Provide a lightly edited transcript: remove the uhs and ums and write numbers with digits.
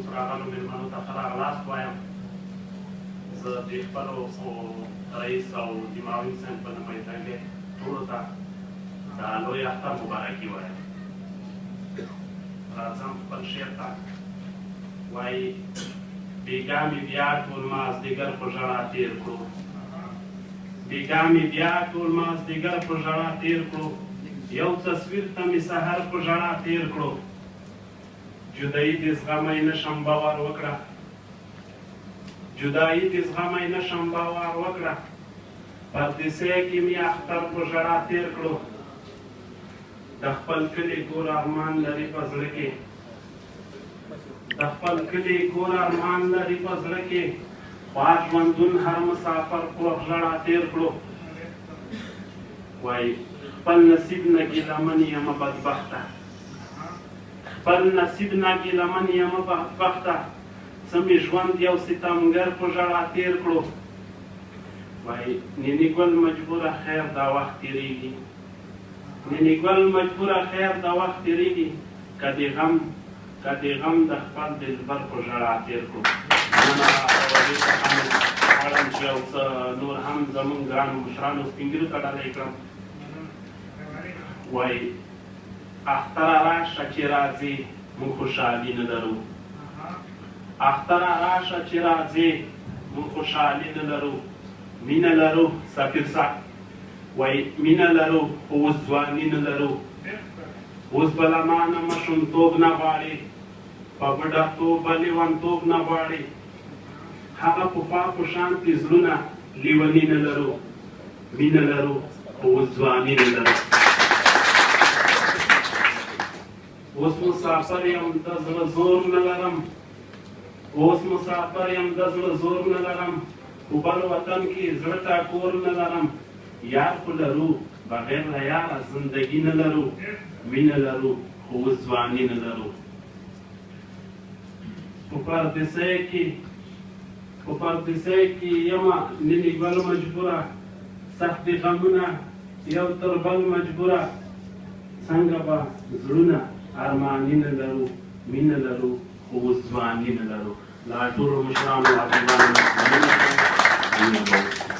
اوس راغلو مېلمنو ته ښه راغلاست وایم. زه د خپلو رئیس او د معاون صاحب په نمایندګۍ ټولو ته دا لوی اختر مبارکي وایم. راځم خپل شعر ته. وایي بېګا مې بیا ټول مازدیګر په ژړا تېر کړو، بېګا مې بیا ټول مازدیګر په ژړا تېر کړو، یو تصویر ته مې سحر په ژړا تېر کړو. جدایي دې زغمی نشم باور وکړه، جدایي دې زغمی نشم باور وکړه، پردیسۍ کې مې اختر په ژړا تېر کړو. د خپل کلي کور ارمان لري په زړه کې، د خپل کلي کور ارمان لري په زړه کې، خوا ژوندون هر مسافر په ژړا تېر کړو. وایي خپل نصیب نه ګیلمن یمه بدبخته، خپل نصیب نه ګیلمن یمه بدبخته، څه مې ژوند یو ستمګر په ژړا تېر کړو. وایي نیني ګل مجبوره خیر دا وخت تېرېږي، نیني ګل مجبوره خیر دا وخت تېرېږي، که دې غم د خپل دلبر په ژړا تېر کړو. مننه دې څخه مې غواړم چې یو څه نور هم زموږ ګرانو مشرانو سپین ږیرو ته ډالۍ کړم. وایي اختره راشه چې راځې موږ خوشحالي نه لرو، اختره راشه چې راځې موږ خوشحالي نه لرو، مینه لرو سفیر صاحب. وایي مینه لرو خو اوس ځواني نه لرو، اوس به له مانه ماشومتوب نه غواړې، په بوډاتوب به لیونتوب نه غواړې، هغه پخوا په شانتې زړونه لیوني نه لرو، مینه لرو خو اوس ځواني نه لرو. اوس مسافر یم د زړه زور نه لرم، اوس مسافر یم د زړه زور نه لرم، په بل وطن کې زړه ټاکور نه لرم، یار خو لرو بغیر له یاره زندګي نه لرو، مینه لرو خو اوس ځواني نه لرو. په پردیسۍ کې یمه نینې ګل مجبوره، سختې غمونه یو تر بل مجبوره، څنګه به زړونه ارماني نه لرو، مینه لرو خو اوس ځواني نه لرو. لا ټولو مشرانو حاجیانو مننه کوم.